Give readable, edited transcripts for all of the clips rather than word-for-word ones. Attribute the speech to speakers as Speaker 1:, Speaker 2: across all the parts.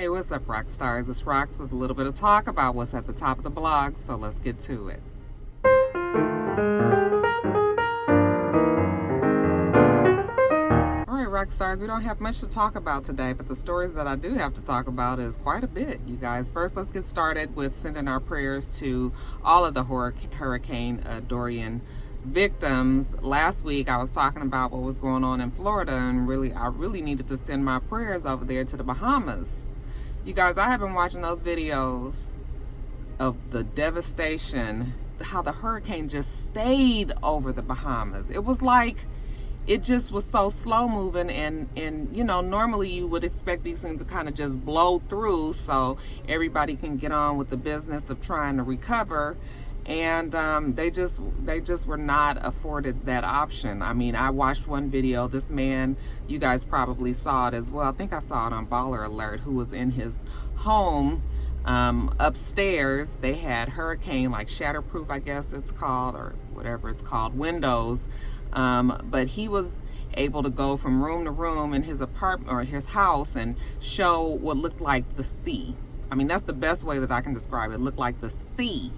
Speaker 1: Hey, what's up, rock stars? It's Rocks with a little bit of talk about what's at the top of the blog, so let's get to it. All right, rock stars, we don't have much to talk about today, but the stories that I do have to talk about is quite a bit, you guys. First, let's get started with sending our prayers to all of the Hurricane Dorian victims. Last week I was talking about what was going on in Florida, and I really needed to send my prayers over there to the Bahamas. You guys, I have been watching those videos of the devastation, how the hurricane just stayed over the Bahamas. It was like it just was so slow moving, and you know, normally you would expect these things to kind of just blow through so everybody can get on with the business of trying to recover. And they just were not afforded that option. I mean, I watched one video. This man, you guys probably saw it as well. I think I saw it on Baller Alert, who was in his home upstairs. They had hurricane, like shatterproof, I guess it's called, or whatever it's called, windows. But he was able to go from room to room in his apartment or his house and show what looked like the sea. I mean, that's the best way that I can describe it. It looked like the sea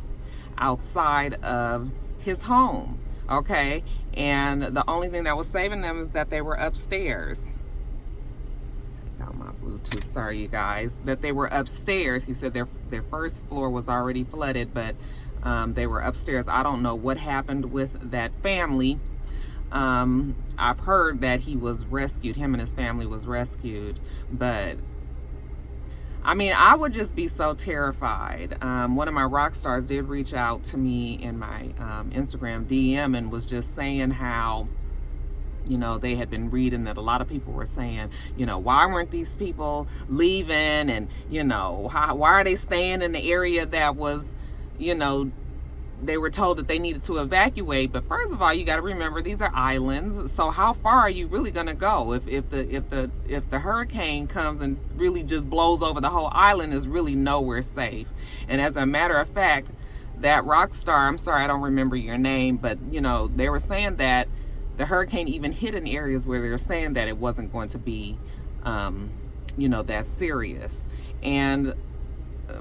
Speaker 1: outside of his home, okay? And the only thing that was saving them is that they were upstairs. Take out my Bluetooth, sorry you guys. That they were upstairs. He said their first floor was already flooded, but they were upstairs. I don't know what happened with that family. I've heard that he was rescued, him and his family was rescued, but I mean, I would just be so terrified. One of my rock stars did reach out to me in my Instagram DM and was just saying how, you know, they had been reading that a lot of people were saying, you know, why weren't these people leaving? And, you know, why are they staying in the area that was, you know, they were told that they needed to evacuate. But first of all, you got to remember these are islands. So how far are you really going to go? If the hurricane comes and really just blows over the whole island, is really nowhere safe. And as a matter of fact, that rock star, I'm sorry, I don't remember your name, but you know, they were saying that the hurricane even hit in areas where they were saying that it wasn't going to be, you know, that serious. And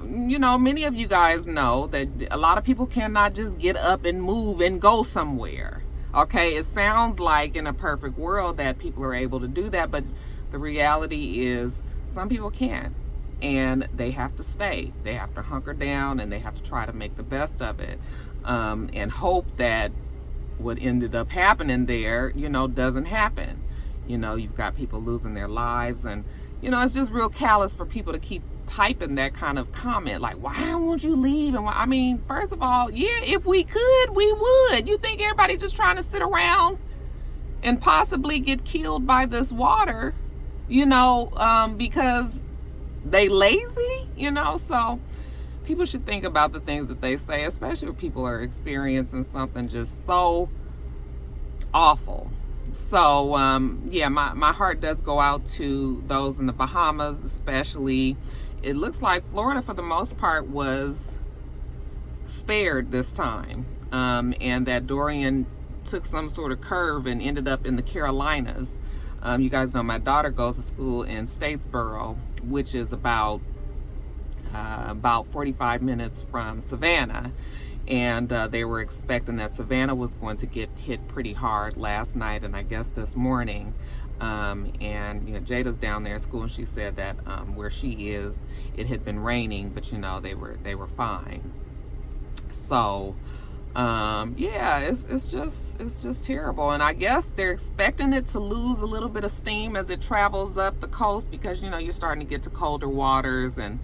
Speaker 1: you know, many of you guys know that a lot of people cannot just get up and move and go somewhere. Okay, it sounds like in a perfect world that people are able to do that, but the reality is some people can't, and they have to stay. They have to hunker down, and they have to try to make the best of it, and hope that what ended up happening there, you know, doesn't happen. You know, you've got people losing their lives, and you know, it's just real callous for people to keep typing that kind of comment, like, why won't you leave? And I mean, first of all, yeah, if we could, we would. You think everybody just trying to sit around and possibly get killed by this water, you know, because they lazy, you know? So people should think about the things that they say, especially if people are experiencing something just so awful. So yeah, my heart does go out to those in the Bahamas, especially. It looks like Florida, for the most part, was spared this time, and that Dorian took some sort of curve and ended up in the Carolinas. You guys know my daughter goes to school in Statesboro, which is about 45 minutes from Savannah. And they were expecting that Savannah was going to get hit pretty hard last night, and I guess this morning. And you know, Jada's down there at school, and she said that where she is, it had been raining, but you know, they were fine. So yeah, it's just terrible. And I guess they're expecting it to lose a little bit of steam as it travels up the coast, because you know, you're starting to get to colder waters, and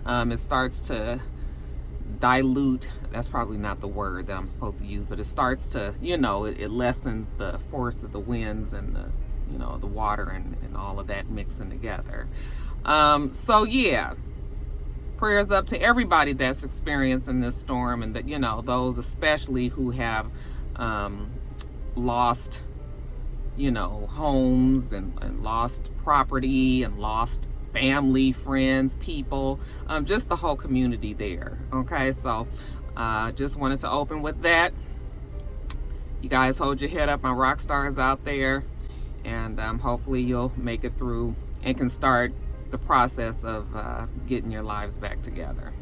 Speaker 1: it starts to dilute. That's probably not the word that I'm supposed to use, but it starts to, you know, it lessens the force of the winds and the, you know, the water and all of that mixing together. So yeah, prayers up to everybody that's experiencing this storm, and that, you know, those especially who have lost, you know, homes and lost property and lost family, friends, people, just the whole community there. Okay, so just wanted to open with that. You guys hold your head up, my rock stars out there, and hopefully you'll make it through and can start the process of getting your lives back together.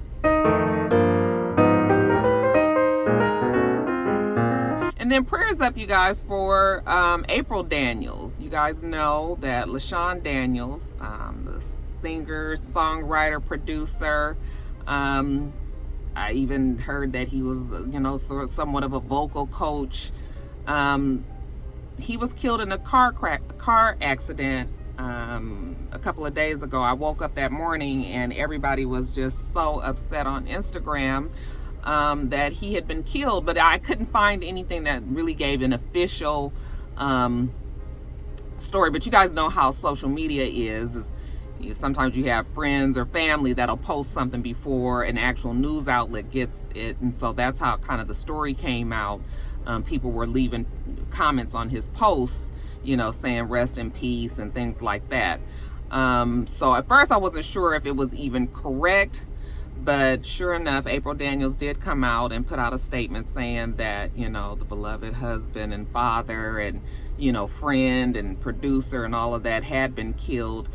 Speaker 1: And then prayers up, you guys, for April Daniels. You guys know that LaShawn Daniels, the singer, songwriter, producer, I even heard that he was, somewhat of a vocal coach. He was killed in a car accident a couple of days ago. I woke up that morning and everybody was just so upset on Instagram that he had been killed, but I couldn't find anything that really gave an official story. But you guys know how social media is sometimes you have friends or family that'll post something before an actual news outlet gets it, and so that's how kind of the story came out. People were leaving comments on his posts, saying rest in peace and things like that. So at first I wasn't sure if it was even correct, but sure enough, April Daniels did come out and put out a statement saying that, the beloved husband and father and, friend and producer and all of that had been killed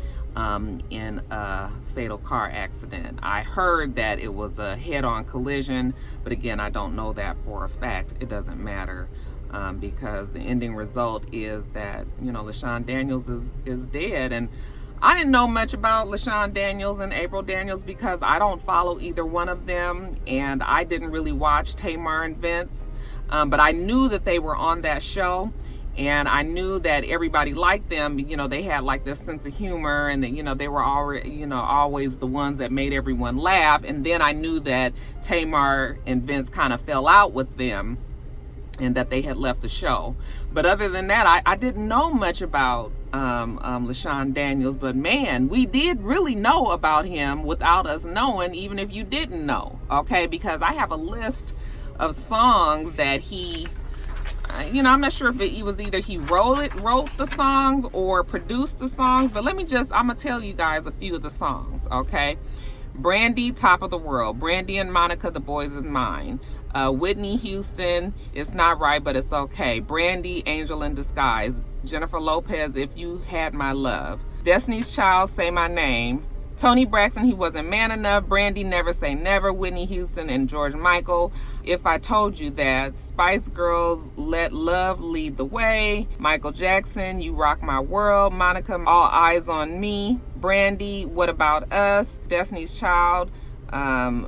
Speaker 1: in a fatal car accident. I heard that it was a head-on collision, but again, I don't know that for a fact. It doesn't matter because the ending result is that, LaShawn Daniels is dead. And I didn't know much about LaShawn Daniels and April Daniels because I don't follow either one of them, and I didn't really watch Tamar and Vince, but I knew that they were on that show. And I knew that everybody liked them. They had like this sense of humor, and that, they were already, always the ones that made everyone laugh. And then I knew that Tamar and Vince kind of fell out with them and that they had left the show. But other than that, I didn't know much about LaShawn Daniels. But man, we did really know about him without us knowing, even if you didn't know, okay? Because I have a list of songs that he... I'm not sure if it was either he wrote the songs or produced the songs, but I'm gonna tell you guys a few of the songs, okay? Brandy, Top of the World. Brandy and Monica, The Boys Is Mine. Whitney Houston, It's Not Right, But It's Okay. Brandy, Angel in Disguise. Jennifer Lopez, If You Had My Love. Destiny's Child, Say My Name. Tony Braxton, He Wasn't Man Enough. Brandy, Never Say Never. Whitney Houston and George Michael, If I Told You That. Spice Girls, Let Love Lead the Way. Michael Jackson, You Rock My World. Monica, All Eyes on Me. Brandy, What About Us. Destiny's Child,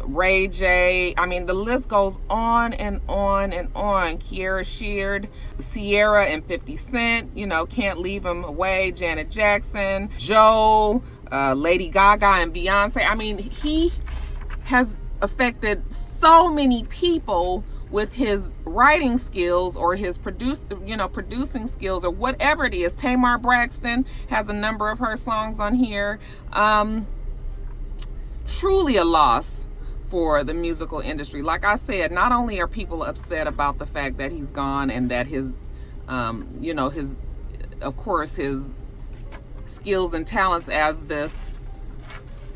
Speaker 1: Ray J. I mean, the list goes on and on and on. Kiera Sheard, Sierra and 50 Cent, Can't Leave Him Away. Janet Jackson, Joe, Lady Gaga and Beyonce. I mean, he has affected so many people with his writing skills or his producing skills or whatever it is. Tamar Braxton has a number of her songs on here. Truly a loss for the musical industry. Like I said, not only are people upset about the fact that he's gone and that his skills and talents as this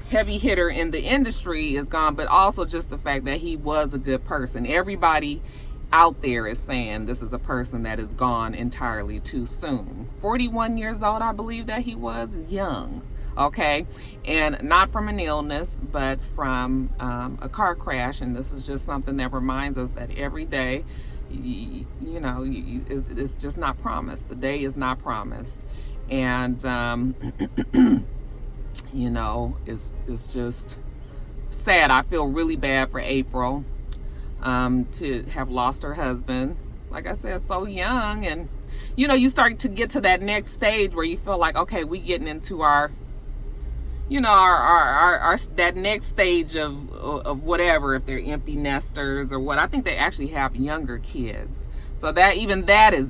Speaker 1: heavy hitter in the industry is gone, but also just the fact that he was a good person. Everybody out there is saying this is a person that is gone entirely too soon. 41 years old, I believe that he was. Young. Okay, and not from an illness, but from a car crash. And this is just something that reminds us that every day, it's just not promised. The day is not promised. And, it's just sad. I feel really bad for April to have lost her husband. Like I said, so young. And, you start to get to that next stage where you feel like, okay, we getting into our that next stage of whatever, if they're empty nesters or what. I think they actually have younger kids, so that is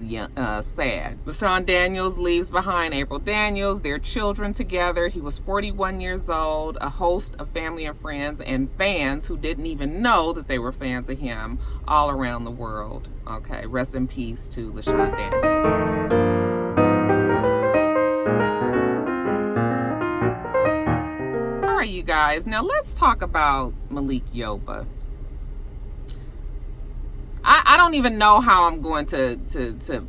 Speaker 1: sad. LaShawn Daniels leaves behind April Daniels, their children together. He was 41 years old, a host of family and friends and fans who didn't even know that they were fans of him all around the world. Okay, rest in peace to LaShawn Daniels. You guys, now let's talk about Malik Yoba. I don't even know how I'm going to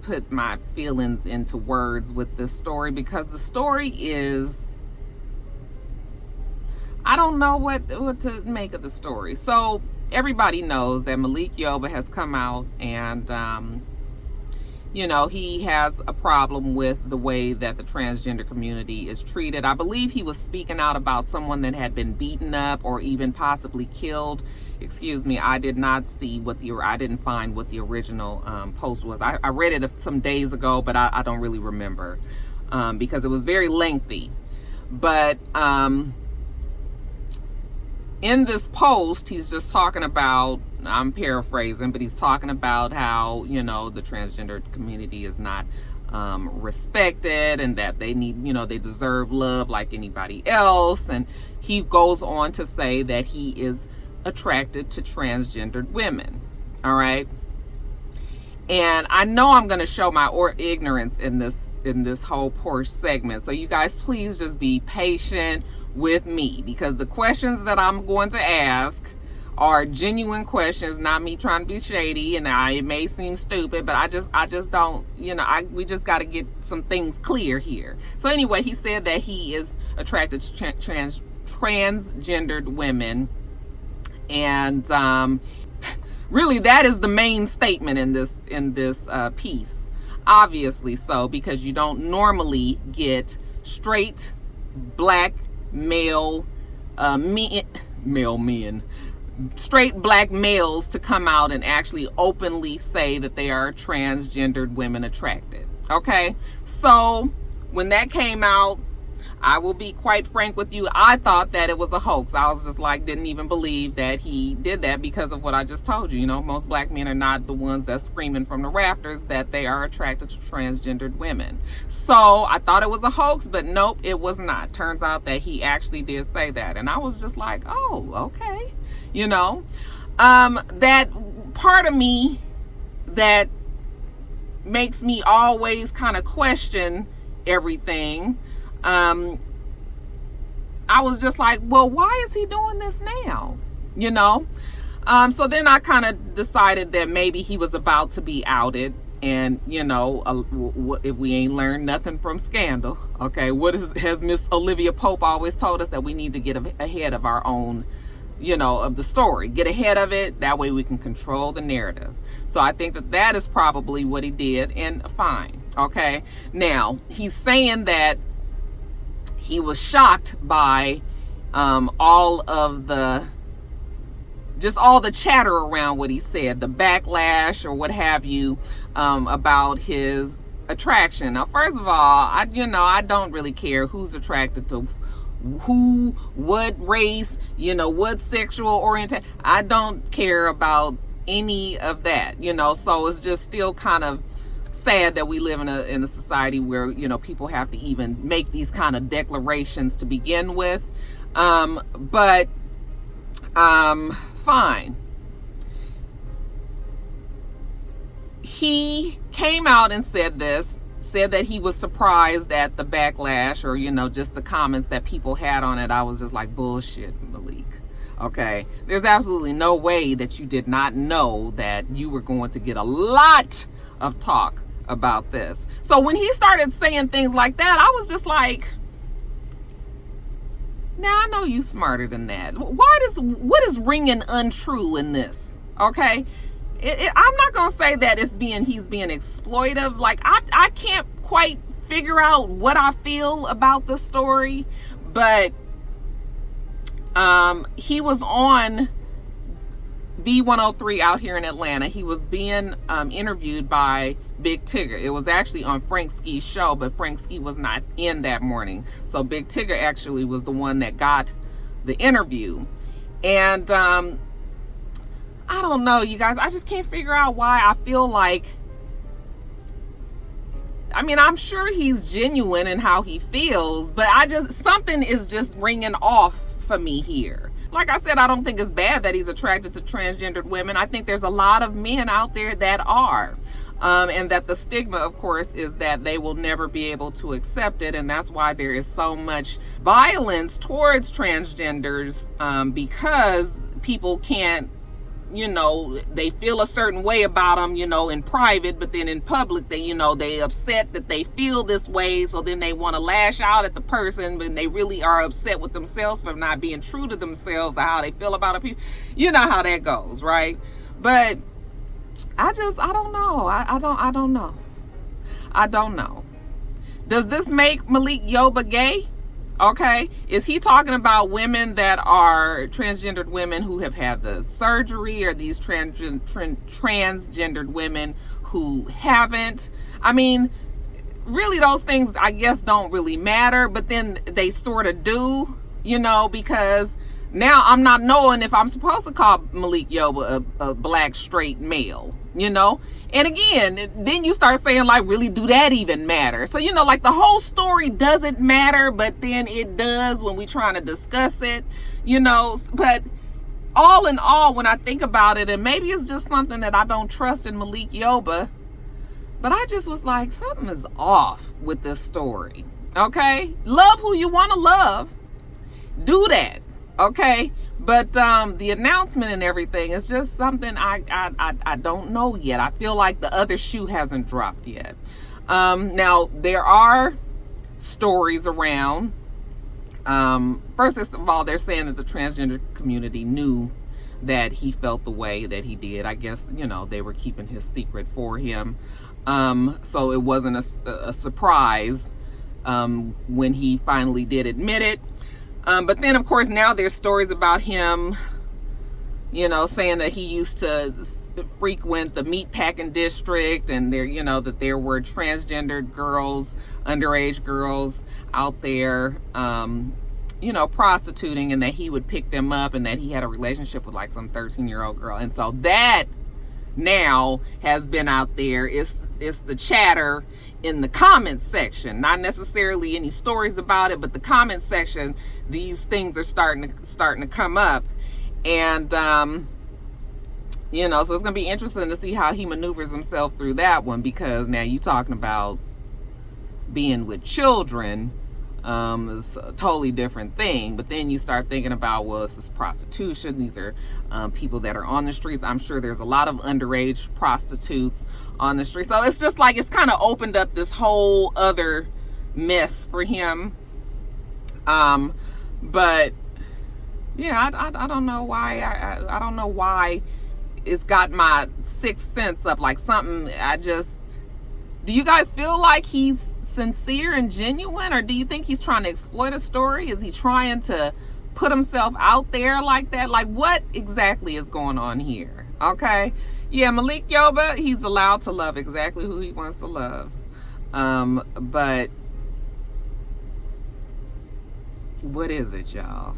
Speaker 1: put my feelings into words with this story, because the story is I don't know what to make of the story. So everybody knows that Malik Yoba has come out and he has a problem with the way that the transgender community is treated. I believe he was speaking out about someone that had been beaten up or even possibly killed. Excuse me, I did not see I didn't find what the original post was. I read it some days ago, but I don't really remember because it was very lengthy. But in this post, he's just talking about, I'm paraphrasing, but he's talking about how, the transgender community is not respected and that they need, they deserve love like anybody else. And he goes on to say that he is attracted to transgendered women. All right. And I know I'm going to show my ignorance in this whole Porsche segment. So you guys, please just be patient with me, because the questions that I'm going to ask are genuine questions, not me trying to be shady. And it may seem stupid, but I just don't, we just got to get some things clear here. So anyway, he said that he is attracted to transgendered women. And really, that is the main statement in this piece. Obviously so, because you don't normally get straight black male men, straight black males to come out and actually openly say that they are transgendered women attracted. Okay, so when that came out, I will be quite frank with you, I thought that it was a hoax. I was just like, didn't even believe that he did that because of what I just told you. Most black men are not the ones that's screaming from the rafters that they are attracted to transgendered women. So I thought it was a hoax, but nope, it was not. Turns out that he actually did say that. And I was just like, oh, okay. That part of me that makes me always kind of question everything. I was just like, well, why is he doing this now? So then I kind of decided that maybe he was about to be outed. And, if we ain't learned nothing from Scandal, okay, has Miss Olivia Pope always told us? That we need to get ahead of our own, of the story, get ahead of it. That way we can control the narrative. So I think that is probably what he did, and fine. Okay. Now he's saying that he was shocked by all the chatter around what he said, the backlash or what have you, about his attraction. Now, first of all, I don't really care who's attracted to who, what race, what sexual orientation. I don't care about any of that, so it's just still kind of sad that we live in a society where people have to even make these kind of declarations to begin with. But fine. He came out and said that he was surprised at the backlash, or just the comments that people had on it. I was just like, bullshit, Malik. Okay, there's absolutely no way that you did not know that you were going to get a lot of talk about this. So when he started saying things like that, I was just like, now I know you smarter than that. What is ringing untrue in this? Okay, I'm not gonna say that he's being exploitive. Like I can't quite figure out what I feel about the story, but he was on V103 out here in Atlanta. He was being interviewed by Big Tigger. It was actually on Frank Ski's show, but Frank Ski was not in that morning. So Big Tigger actually was the one that got the interview. And I don't know, you guys. I just can't figure out why I feel like, I'm sure he's genuine in how he feels, but something is just ringing off for me here. Like I said, I don't think it's bad that he's attracted to transgendered women. I think there's a lot of men out there that are. And that the stigma, of course, is that they will never be able to accept it. And that's why there is so much violence towards transgenders, because people can't, they feel a certain way about them, in private, but then in public, they upset that they feel this way. So then they want to lash out at the person, but they really are upset with themselves for not being true to themselves or how they feel about it. You know how that goes, right? But I don't know. I don't know. I don't know. Does this make Malik Yoba gay? Okay. Is he talking about women that are transgendered women who have had the surgery, or these transgendered women who haven't? I mean, really those things, I guess, don't really matter, but then they sort of do, because now I'm not knowing if I'm supposed to call Malik Yoba a black straight male, And again, then you start saying, like, really, do that even matter? So, like, the whole story doesn't matter, but then it does when we're trying to discuss it, But all in all, when I think about it, and maybe it's just something that I don't trust in Malik Yoba, but I just was like, something is off with this story, okay? Love who you want to love. Do that, okay? But the announcement and everything is just something I don't know yet. I feel like the other shoe hasn't dropped yet. Now, there are stories around. First of all, they're saying that the transgender community knew that he felt the way that he did. I guess, they were keeping his secret for him. So it wasn't a surprise when he finally did admit it. But then, of course, now there's stories about him, saying that he used to frequent the meatpacking district, and there, that there were transgendered girls, underage girls out there, prostituting, and that he would pick them up, and that he had a relationship with like some 13-year-old girl. And so that now has been out there. It's the chatter in the comments section, not necessarily any stories about it, but the comments section, these things are starting to come up. And so it's going to be interesting to see how he maneuvers himself through that one, because now you're talking about being with children. Is a totally different thing. But then you start thinking about, well, this is prostitution. These are people that are on the streets. I'm sure there's a lot of underage prostitutes on the street. So it's just like, it's kind of opened up this whole other mess for him. But yeah, I don't know why. I don't know why it's got my sixth sense up, like something. Do you guys feel like he's sincere and genuine, or do you think he's trying to exploit a story? Is he trying to put himself out there like that? Like, what exactly is going on here? Okay. Yeah, Malik Yoba, he's allowed to love exactly who he wants to love. But what is it, y'all?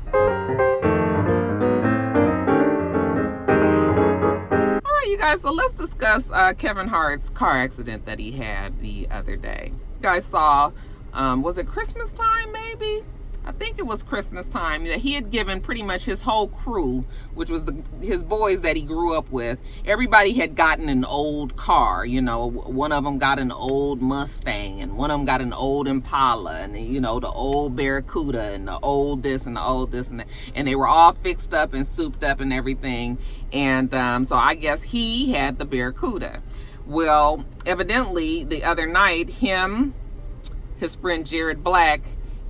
Speaker 1: You guys, so let's discuss Kevin Hart's car accident that he had the other day. You guys saw, was it Christmas time maybe? I think it was Christmas time, that he had given pretty much his whole crew, which was his boys that he grew up with. Everybody had gotten an old car. One of them got an old Mustang, and one of them got an old Impala, and the old Barracuda, and the old this and the old this and that. And they were all fixed up and souped up and everything. And so I guess he had the Barracuda. Well, evidently the other night, his friend Jared Black,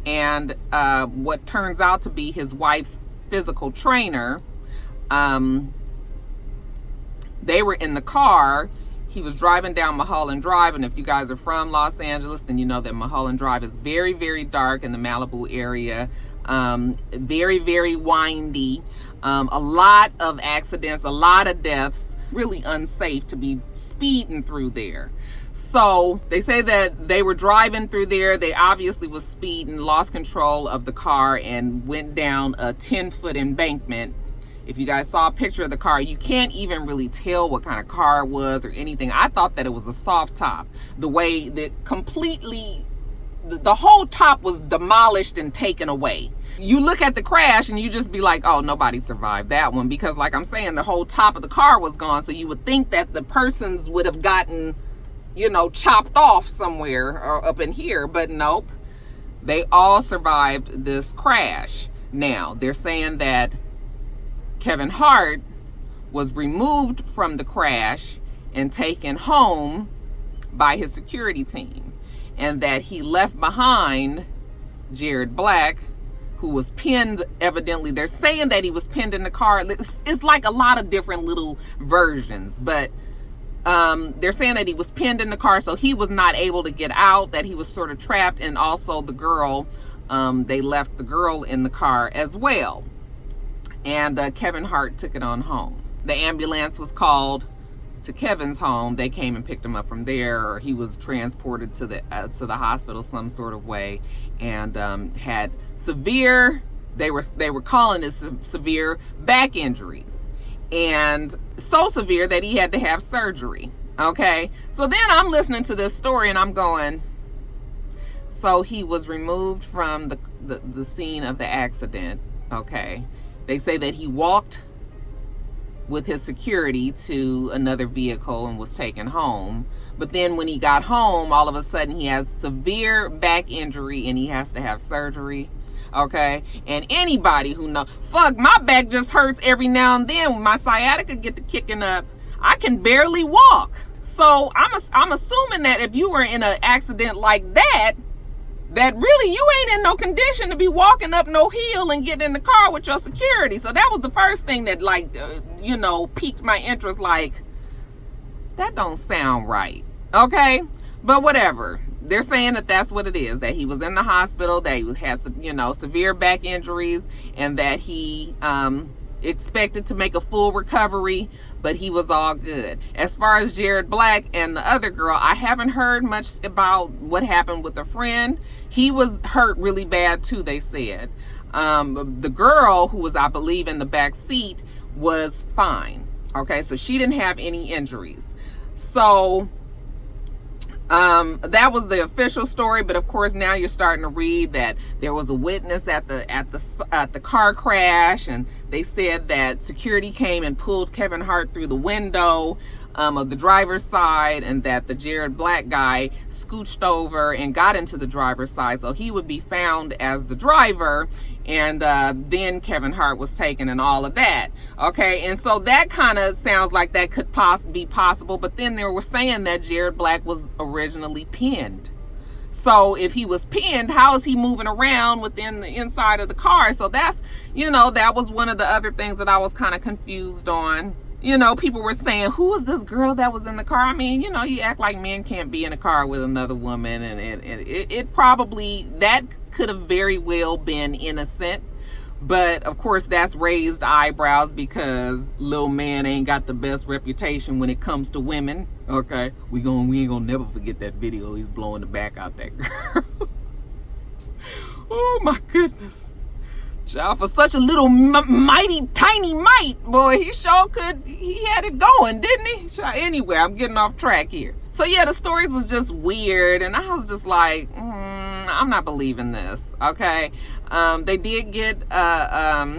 Speaker 1: and what turns out to be his wife's physical trainer, they were in the car. He was driving down Mulholland Drive, and if you guys are from Los Angeles, then you know that Mulholland Drive is very, very dark in the Malibu area. Very, very windy. A lot of accidents, a lot of deaths. Really unsafe to be speeding through there. So they say that they were driving through there. They obviously was speeding, lost control of the car, and went down a 10-foot embankment. If you guys saw a picture of the car, you can't even really tell what kind of car it was or anything. I thought that it was a soft top. The way that the whole top was demolished and taken away. You look at the crash and you just be like, oh, nobody survived that one, because like I'm saying, the whole top of the car was gone. So you would think that the persons would have gotten, chopped off somewhere or up in here, but nope. They all survived this crash. Now, they're saying that Kevin Hart was removed from the crash and taken home by his security team, and that he left behind Jared Black, who was pinned, evidently. They're saying that he was pinned in the car. It's like a lot of different little versions, but they're saying that he was pinned in the car, so he was not able to get out, that he was sort of trapped, and also the girl, they left the girl in the car as well. And Kevin Hart took it on home. The ambulance was called to Kevin's home. They came and picked him up from there, or he was transported to the hospital some sort of way, and had severe, they were calling it severe back injuries, and so severe that he had to have surgery. Okay, so then I'm listening to this story and I'm going, so he was removed from the scene of the accident. Okay, they say that he walked with his security to another vehicle and was taken home. But then when he got home, all of a sudden he has severe back injury and he has to have surgery. Okay, and anybody who knows, fuck, my back just hurts every now and then when my sciatica get to kicking up. I can barely walk. So I'm assuming that if you were in an accident like that really you ain't in no condition to be walking up no hill and getting in the car with your security. So that was the first thing that piqued my interest. Like, that don't sound right. Okay, but whatever. They're saying that that's what it is, that he was in the hospital, that he had severe back injuries, and that he expected to make a full recovery, but he was all good. As far as Jared Black and the other girl, I haven't heard much about what happened with a friend. He was hurt really bad too, they said. The girl, who was, I believe, in the back seat, was fine. Okay, so she didn't have any injuries. So that was the official story, but of course now you're starting to read that there was a witness at the car crash, and they said that security came and pulled Kevin Hart through the window of the driver's side, and that the Jared Black guy scooched over and got into the driver's side, so he would be found as the driver, and then Kevin Hart was taken and all of that. Okay, and so that kind of sounds like that could be possible, but then they were saying that Jared Black was originally pinned. So if he was pinned, how is he moving around within the inside of the car? So that's, that was one of the other things that I was kind of confused on. People were saying, who was this girl that was in the car? I mean, you act like men can't be in a car with another woman, and it probably, that could have very well been innocent. But of course that's raised eyebrows, because Lil Man ain't got the best reputation when it comes to women. Okay, we ain't gonna never forget that video. He's blowing the back out that girl. Oh my goodness. Child, for such a little mighty tiny mite, boy, he sure could. He had it going, didn't he? Child, anyway, I'm getting off track here. So yeah, the stories was just weird, and I was just like, I'm not believing this. Okay, they did get a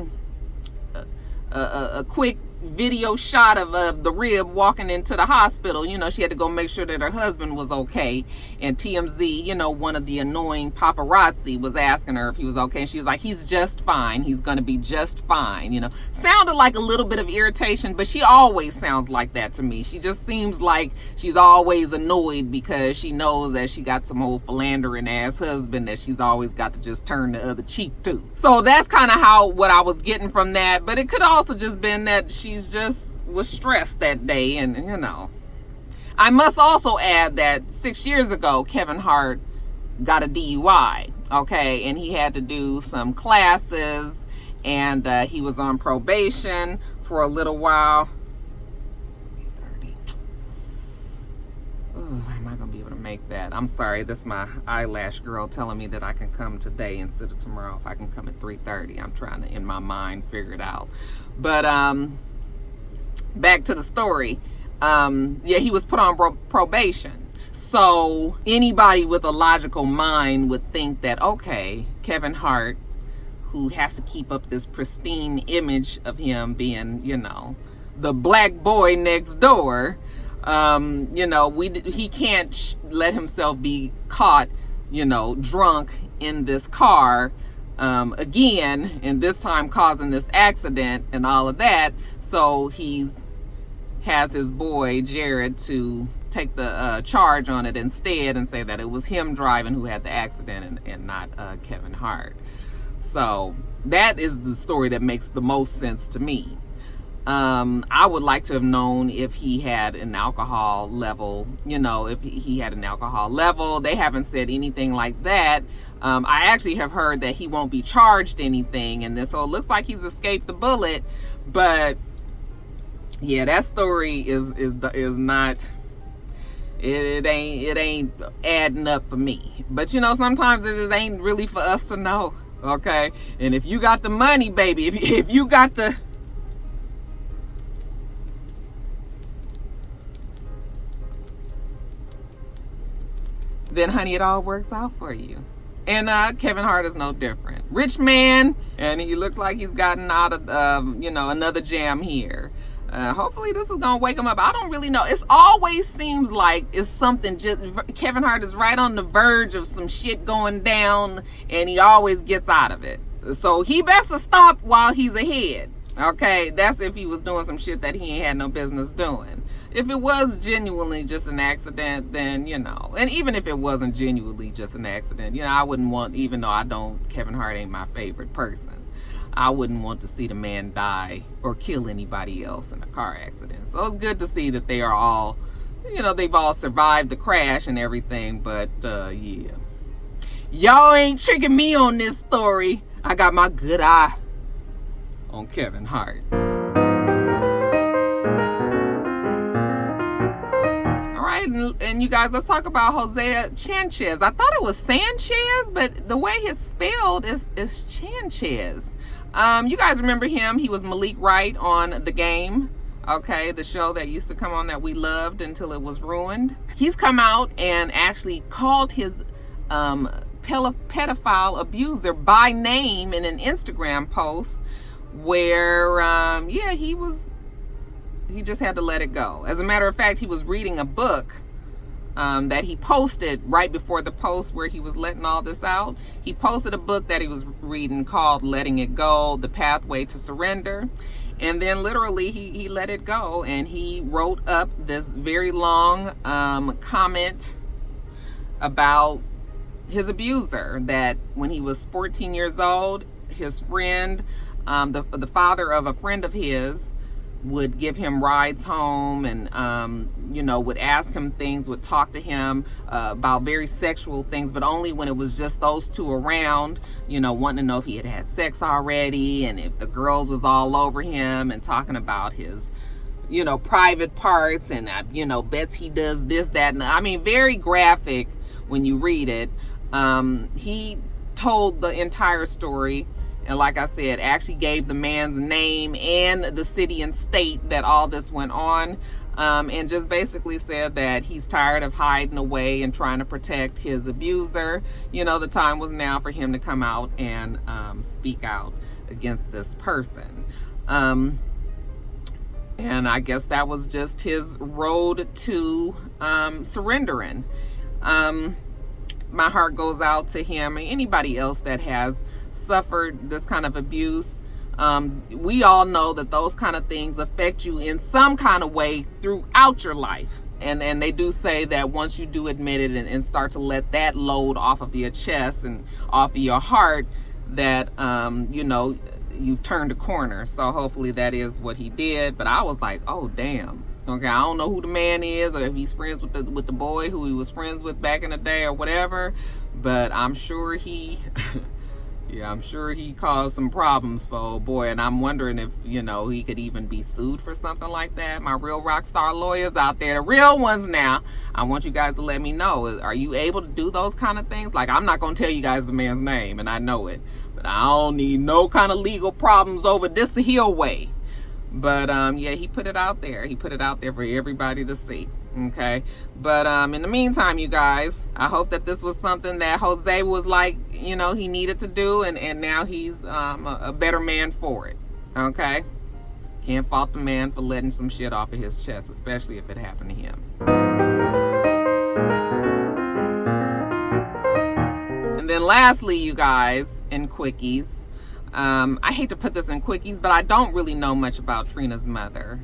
Speaker 1: quick video shot of the rib walking into the hospital. She had to go make sure that her husband was okay, and TMZ, one of the annoying paparazzi, was asking her if he was okay, and she was like, he's just fine, he's gonna be just fine. Sounded like a little bit of irritation, but she always sounds like that to me. She just seems like she's always annoyed because she knows that she got some old philandering ass husband that she's always got to just turn the other cheek to. So that's kind of what I was getting from that, but it could also just been that she's just was stressed that day. And I must also add that 6 years ago Kevin Hart got a DUI, okay, and he had to do some classes, and he was on probation for a little while. 3:30. Ooh, am I gonna be able to make that? I'm sorry, this is my eyelash girl telling me that I can come today instead of tomorrow if I can come at 3:30. I'm trying to, in my mind, figure it out. But back to the story. Yeah, he was put on probation. So anybody with a logical mind would think that, okay, Kevin Hart, who has to keep up this pristine image of him being, the black boy next door, he can't let himself be caught, drunk in this car again, and this time causing this accident and all of that. So has his boy Jared to take the charge on it instead and say that it was him driving who had the accident and not Kevin Hart. So that is the story that makes the most sense to me. I would like to have known if he had an alcohol level, if he had an alcohol level. They haven't said anything like that. I actually have heard that he won't be charged anything in this, so it looks like he's escaped the bullet. But yeah, that story is not. It ain't adding up for me. But sometimes it just ain't really for us to know. Okay, and if you got the money, baby, if you got the then honey, it all works out for you. And Kevin Hart is no different. Rich man, and he looks like he's gotten out of another jam here. Hopefully this is gonna wake him up. I don't really know. It always seems like it's something, just Kevin Hart is right on the verge of some shit going down, and he always gets out of it. So he best to stop while he's ahead. Okay, that's if he was doing some shit that he ain't had no business doing. If it was genuinely just an accident, then, and even if it wasn't genuinely just an accident, I wouldn't want, even though Kevin Hart ain't my favorite person, I wouldn't want to see the man die or kill anybody else in a car accident. So it's good to see that they are all, they've all survived the crash and everything, but yeah. Y'all ain't tricking me on this story. I got my good eye on Kevin Hart. And you guys, let's talk about Jose Sanchez. I thought it was Sanchez, but the way it's spelled is Sanchez. You guys remember him? He was Malik Wright on The Game. Okay, the show that used to come on that we loved until it was ruined. He's come out and actually called his pedophile abuser by name in an Instagram post where, he just had to let it go. As a matter of fact, he was reading a book that he posted right before the post where he was letting all this out. He posted a book that he was reading called Letting It Go, The Pathway to Surrender. And then literally he let it go, and he wrote up this very long comment about his abuser, that when he was 14 years old, his friend, the father of a friend of his, would give him rides home and, would ask him things, would talk to him about very sexual things, but only when it was just those two around, wanting to know if he had sex already and if the girls was all over him and talking about his, private parts and, bets he does this, that, and very graphic when you read it. He told the entire story. And like I said, actually gave the man's name and the city and state that all this went on. And just basically said that he's tired of hiding away and trying to protect his abuser. The time was now for him to come out and speak out against this person. And I guess that was just his road to surrendering. My heart goes out to him and anybody else that has suffered this kind of abuse. We all know that those kind of things affect you in some kind of way throughout your life. And they do say that once you do admit it and start to let that load off of your chest and off of your heart, that, you've turned a corner. So hopefully that is what he did. But I was like, oh, damn. Okay, I don't know who the man is or if he's friends with the boy who he was friends with back in the day or whatever, but I'm sure he caused some problems for old boy, and I'm wondering if, he could even be sued for something like that. My real rock star lawyers out there, the real ones now, I want you guys to let me know. Are you able to do those kind of things? Like, I'm not going to tell you guys the man's name, and I know it, but I don't need no kind of legal problems over this here way. But he put it out there. He put it out there for everybody to see. Okay. But in the meantime, you guys, I hope that this was something that Jose was like, he needed to do, and now he's a better man for it. Okay. Can't fault the man for letting some shit off of his chest, especially if it happened to him. And then lastly, you guys, in quickies, I hate to put this in quickies, but I don't really know much about Trina's mother.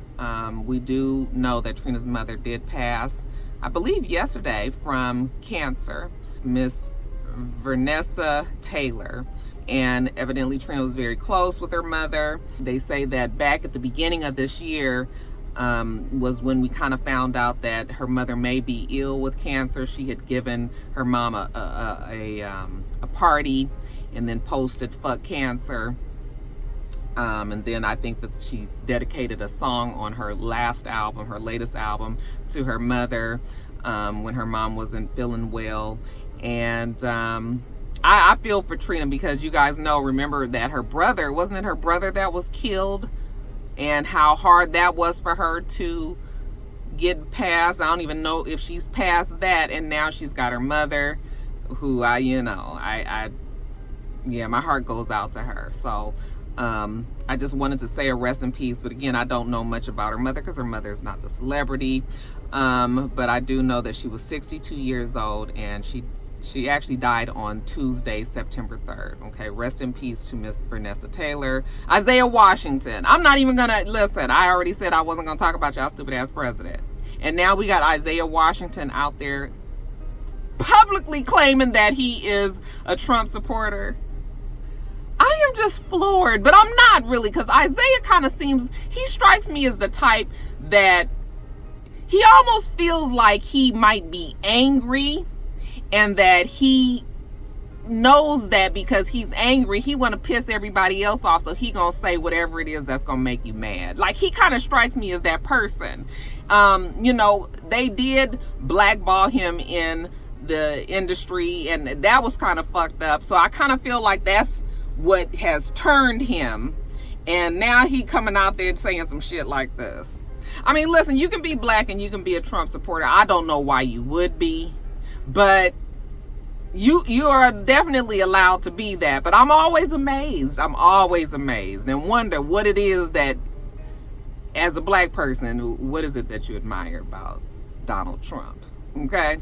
Speaker 1: We do know that Trina's mother did pass, I believe yesterday, from cancer, Miss Vanessa Taylor. And evidently Trina was very close with her mother. They say that back at the beginning of this year was when we kind of found out that her mother may be ill with cancer. She had given her mom a party and then posted "fuck cancer," and then I think that she dedicated a song on her latest album, to her mother when her mom wasn't feeling well. And I feel for Trina, because you guys remember that wasn't it her brother that was killed, and how hard that was for her to get past. I don't even know if she's past that, and now she's got her mother, who my heart goes out to her. So I just wanted to say a rest in peace, but again, I don't know much about her mother because her mother is not the celebrity, but I do know that she was 62 years old, and she actually died on Tuesday, September 3rd. Okay, rest in peace to Miss Vanessa Taylor. Isaiah Washington. I'm not even gonna listen. I already said I wasn't gonna talk about y'all stupid ass president, and now we got Isaiah Washington out there publicly claiming that he is a Trump supporter. I am just floored, but I'm not really, because Isaiah he strikes me as the type that he almost feels like he might be angry, and that he knows that because he's angry, he want to piss everybody else off, so he gonna say whatever it is that's gonna make you mad. Like, he kind of strikes me as that person. They did blackball him in the industry, and that was kind of fucked up. So I kind of feel like that's what has turned him, and now he coming out there saying some shit like this. I mean, listen, you can be black and you can be a Trump supporter. I don't know why you would be, but you are definitely allowed to be that. But I'm always amazed and wonder what it is that, as a black person, what is it that you admire about Donald Trump? Okay,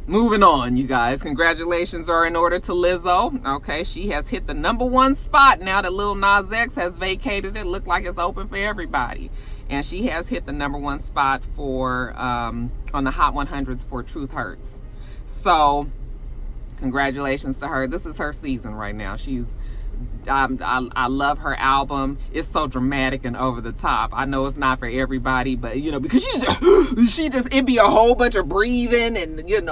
Speaker 1: moving on, you guys. Congratulations are in order to Lizzo. Okay, she has hit the #1 spot now that Lil Nas X has vacated it. Look like it's open for everybody. And she has hit the #1 spot for on the Hot 100s for Truth Hurts. So congratulations to her. This is her season right now. I love her album. It's so dramatic and over the top. I know it's not for everybody, but because it'd be a whole bunch of breathing and and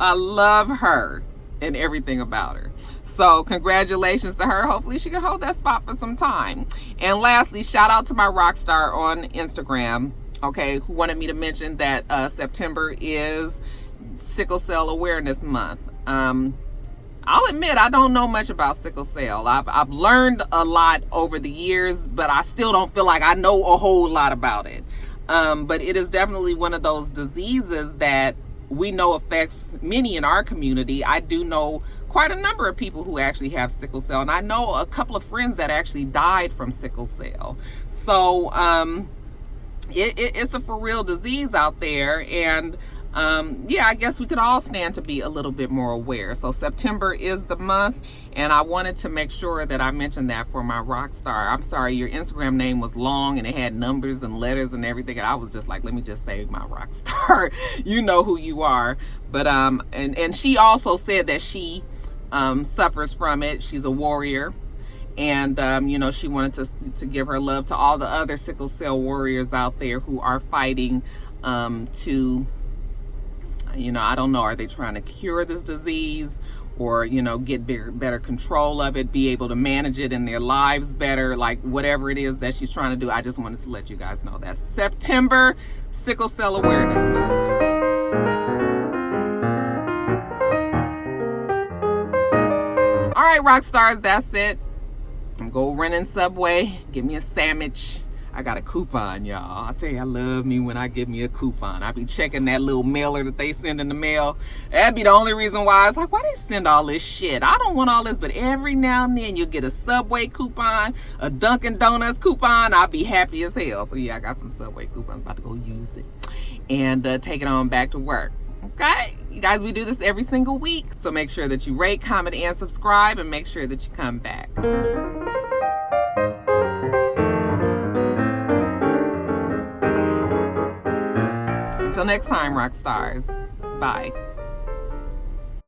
Speaker 1: I love her and everything about her. So congratulations to her. Hopefully she can hold that spot for some time. And lastly, shout out to my rock star on Instagram, okay, who wanted me to mention that September is Sickle Cell Awareness Month. I'll admit I don't know much about sickle cell. I've learned a lot over the years, but I still don't feel like I know a whole lot about it. But it is definitely one of those diseases that we know affects many in our community. I do know quite a number of people who actually have sickle cell, and I know a couple of friends that actually died from sickle cell. So it's a for real disease out there, and I guess we could all stand to be a little bit more aware. So September is the month, and I wanted to make sure that I mentioned that for my rock star. I'm sorry, your Instagram name was long and it had numbers and letters and everything, and I was just like, let me just say my rock star. You know who you are. But and she also said that she suffers from it. She's a warrior, and she wanted to give her love to all the other sickle cell warriors out there who are fighting to, I don't know, are they trying to cure this disease or, get better control of it, be able to manage it in their lives better, like whatever it is that she's trying to do. I just wanted to let you guys know that September, Sickle Cell Awareness Month. All right, rock stars, that's it. I'm going to run in Subway, get me a sandwich. I got a coupon, y'all. I tell you, I love me when I get me a coupon. I be checking that little mailer that they send in the mail. That'd be the only reason why. It's like, why they send all this shit? I don't want all this, but every now and then you'll get a Subway coupon, a Dunkin' Donuts coupon. I'll be happy as hell. So yeah, I got some Subway coupons. About to go use it and take it on back to work. Okay, you guys, we do this every single week. So make sure that you rate, comment, and subscribe, and make sure that you come back. Until next time, rock stars. Bye.